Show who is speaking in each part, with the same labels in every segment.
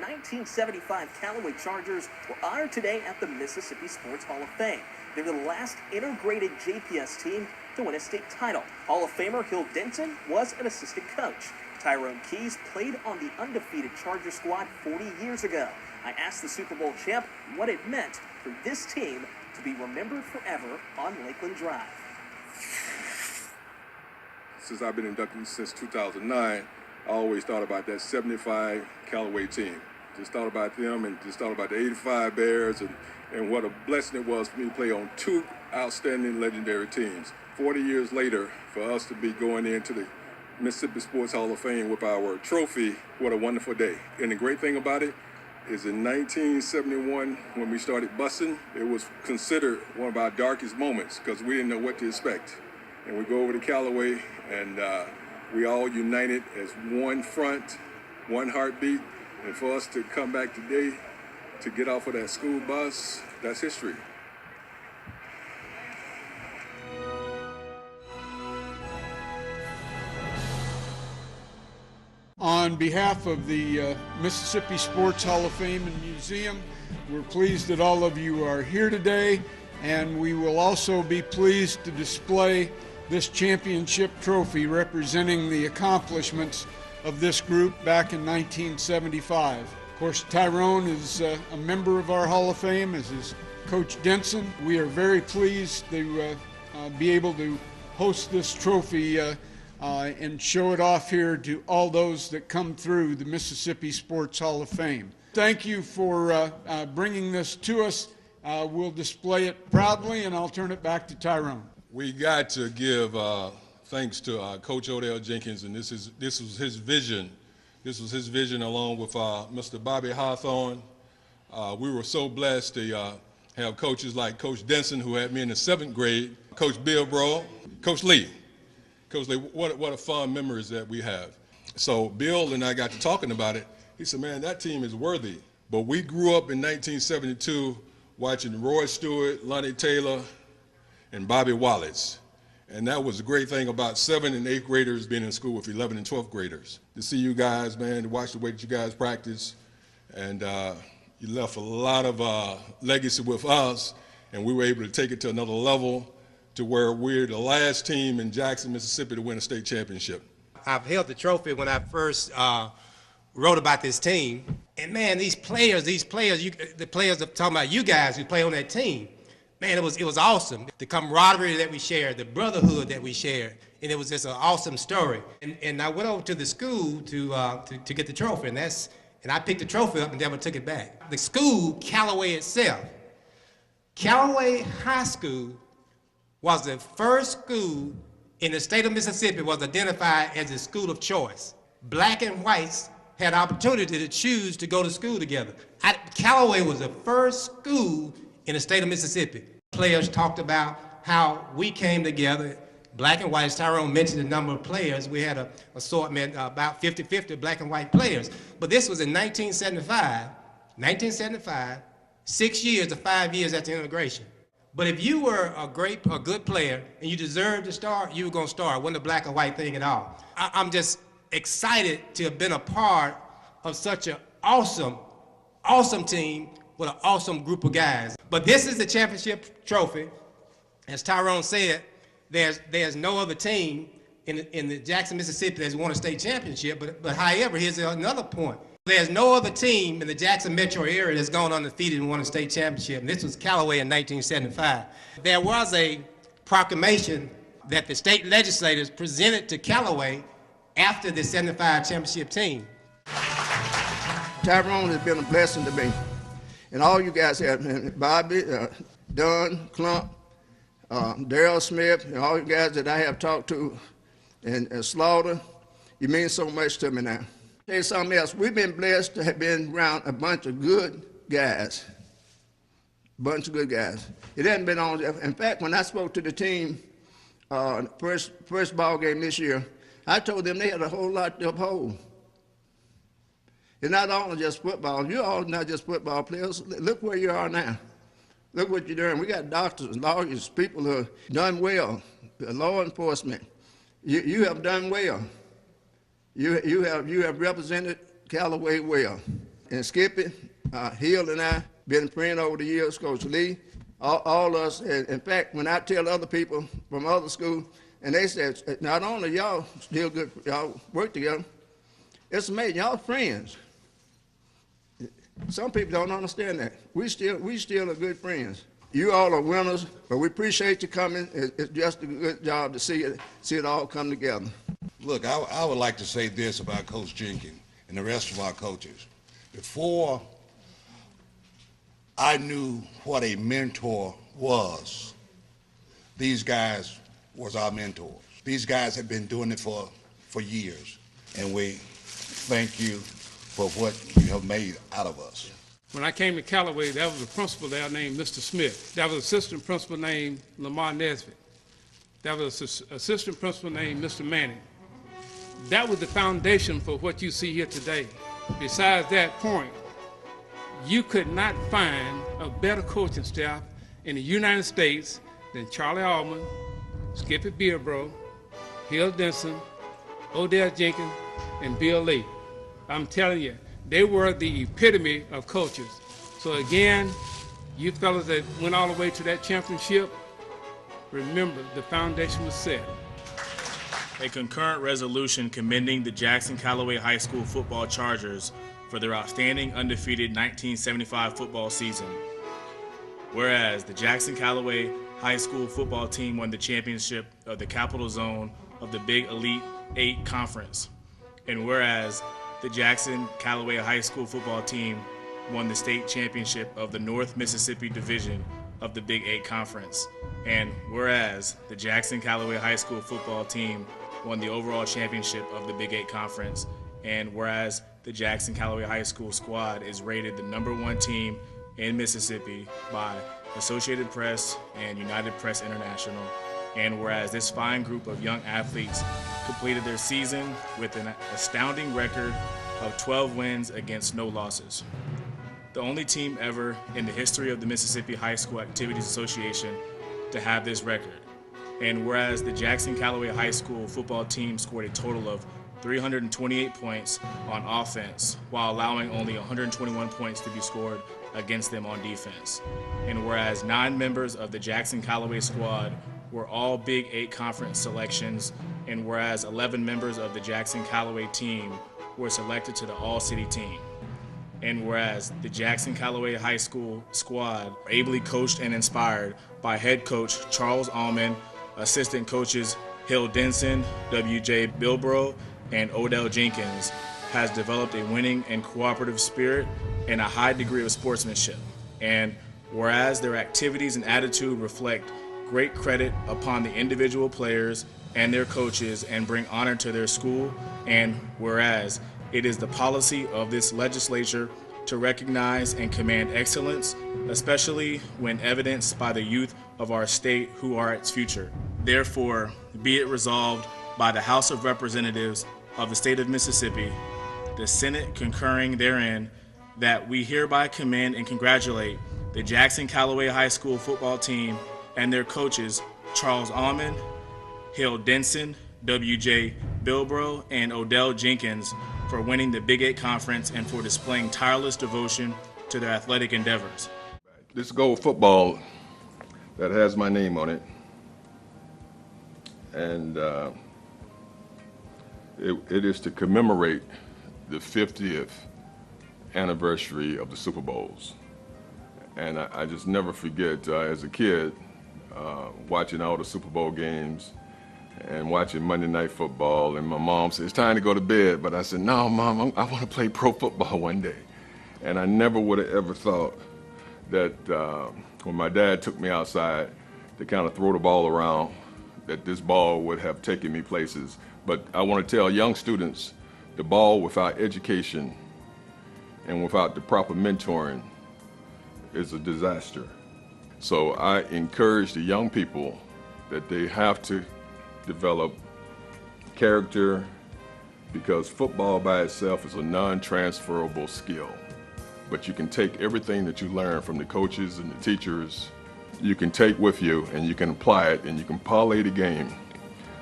Speaker 1: 1975 Callaway Chargers were honored today at the Mississippi Sports Hall of Fame. They're the last integrated JPS team to win a state title. Hall of Famer Hill Denson was an assistant coach. Tyrone Keys played on the undefeated Charger squad 40 years ago. I asked the Super Bowl champ what it meant for this team to be remembered forever on Lakeland Drive.
Speaker 2: Since I've been inducted since 2009, I always thought about that 75 Callaway team. Just thought about them and just thought about the 85 Bears and what a blessing it was for me to play on two outstanding legendary teams. 40 years later, for us to be going into the Mississippi Sports Hall of Fame with our trophy, what a wonderful day. And the great thing about it is in 1971, when we started busing, it was considered one of our darkest moments because we didn't know what to expect. And we go over to Callaway, and we all united as one front, one heartbeat. And for us to come back today to get off of that school bus, that's history.
Speaker 3: On behalf of the Mississippi Sports Hall of Fame and Museum, we're pleased that all of you are here today, and we will also be pleased to display this championship trophy representing the accomplishments of this group back in 1975. Of course, Tyrone is a member of our Hall of Fame, as is Coach Denson. We are very pleased to be able to host this trophy and show it off here to all those that come through the Mississippi Sports Hall of Fame. Thank you for bringing this to us. We'll display it proudly, and I'll turn it back to Tyrone.
Speaker 2: We got to give thanks to Coach Odell Jenkins, and this was his vision. This was his vision along with Mr. Bobby Hawthorne. We were so blessed to have coaches like Coach Denson, who had me in the 7th grade, Coach Bill Brough, Coach Lee. Coach Lee, what a fond memories that we have. So Bill and I got to talking about it. He said, man, that team is worthy. But we grew up in 1972 watching Roy Stewart, Lonnie Taylor, and Bobby Wallace. And that was the great thing about 7th and 8th graders being in school with 11th and 12th graders. To see you guys, man, to watch the way that you guys practice, and you left a lot of legacy with us, and we were able to take it to another level to where we're the last team in Jackson, Mississippi to win a state championship.
Speaker 4: I've held the trophy when I first wrote about this team. And man, the players are talking about you guys who play on that team. Man, it was awesome. The camaraderie that we shared, the brotherhood that we shared, and it was just an awesome story. And I went over to the school to get the trophy, and I picked the trophy up and never took it back. The school, Callaway itself, Callaway High School was the first school in the state of Mississippi was identified as a school of choice. Black and whites had opportunity to choose to go to school together. Callaway was the first school in the state of Mississippi. Players talked about how we came together, black and white. Tyrone mentioned the number of players. We had an assortment about 50-50 black and white players. But this was in 1975, 6 years to 5 years after integration. But if you were a good player and you deserved to start, you were going to start. It wasn't a black and white thing at all. I'm just excited to have been a part of such an awesome team with an awesome group of guys. But this is the championship trophy. As Tyrone said, there's no other team in the Jackson, Mississippi that's won a state championship. But however, here's another point. There's no other team in the Jackson metro area that's gone undefeated and won a state championship, and this was Callaway in 1975. There was a proclamation that the state legislators presented to Callaway after the 75 championship team.
Speaker 5: Tyrone has been a blessing to me, and all you guys have, Bobby, Dunn, Clump, Darrell Smith, and all you guys that I have talked to, and Slaughter, you mean so much to me now. Tell you something else. We've been blessed to have been around a bunch of good guys. It hasn't been on. In fact, when I spoke to the team, first ball game this year, I told them they had a whole lot to uphold. It's not only just football. You're all not just football players. Look where you are now. Look what you're doing. We got doctors, lawyers, people who have done well, law enforcement. You have done well. You have represented Callaway well. And Skippy, Hill and I, been friends over the years, Coach Lee, all us. And in fact, when I tell other people from other schools, and they said, not only y'all still good, y'all work together, it's amazing, y'all friends. Some people don't understand that. We still are good friends. You all are winners, but we appreciate you coming. It's just a good job to see it all come together.
Speaker 6: Look, I would like to say this about Coach Jenkins and the rest of our coaches. Before I knew what a mentor was, these guys was our mentors. These guys have been doing it for years, and we thank you for what you have made out of us.
Speaker 7: When I came to Callaway, there was a principal there named Mr. Smith. There was an assistant principal named Lamar Nesbitt. There was an assistant principal named Mr. Manning. That was the foundation for what you see here today. Besides that point, you could not find a better coaching staff in the United States than Charlie Allman, Skippy Beerbro, Hill Denson, Odell Jenkins, and Bill Lee. I'm telling you, they were the epitome of coaches. So again, you fellas that went all the way to that championship, remember the foundation was set.
Speaker 8: A concurrent resolution commending the Jackson Callaway High School football Chargers for their outstanding undefeated 1975 football season. Whereas the Jackson Callaway High School football team won the championship of the Capital Zone of the Big Elite 8 Conference. And whereas the Jackson Callaway High School football team won the state championship of the North Mississippi Division of the Big 8 Conference. And whereas the Jackson Callaway High School football team won the overall championship of the Big 8 Conference. And whereas the Jackson Callaway High School squad is rated the #1 team in Mississippi by Associated Press and United Press International. And whereas this fine group of young athletes completed their season with an astounding record of 12 wins against no losses. The only team ever in the history of the Mississippi High School Activities Association to have this record. And whereas the Jackson Callaway High School football team scored a total of 328 points on offense, while allowing only 121 points to be scored against them on defense. And whereas 9 members of the Jackson Callaway squad were all Big 8 conference selections, and whereas 11 members of the Jackson Callaway team were selected to the All-City team. And whereas the Jackson Callaway High School squad were ably coached and inspired by head coach Charles Allman, assistant coaches Hill Denson, W.J. Bilbro, and Odell Jenkins, has developed a winning and cooperative spirit and a high degree of sportsmanship. And whereas their activities and attitude reflect great credit upon the individual players and their coaches and bring honor to their school, and whereas it is the policy of this legislature to recognize and command excellence, especially when evidenced by the youth of our state who are its future. Therefore, be it resolved by the House of Representatives of the state of Mississippi, the Senate concurring therein, that we hereby commend and congratulate the Jackson Callaway High School football team and their coaches, Charles Allman, Hill Denson, W.J. Bilbro, and Odell Jenkins, for winning the Big 8 Conference and for displaying tireless devotion to their athletic endeavors.
Speaker 2: This gold football that has my name on it, and it is to commemorate the 50th anniversary of the Super Bowls. And I just never forget, as a kid, watching all the Super Bowl games and watching Monday Night Football, and my mom said, "It's time to go to bed." But I said, "No, Mom, I want to play pro football one day." And I never would have ever thought that when my dad took me outside to kind of throw the ball around, that this ball would have taken me places. But I want to tell young students, the ball without education and without the proper mentoring is a disaster. So I encourage the young people that they have to develop character, because football by itself is a non-transferable skill. But you can take everything that you learn from the coaches and the teachers, you can take with you and you can apply it, and you can parlay the game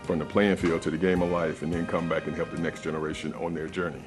Speaker 2: from the playing field to the game of life, and then come back and help the next generation on their journey.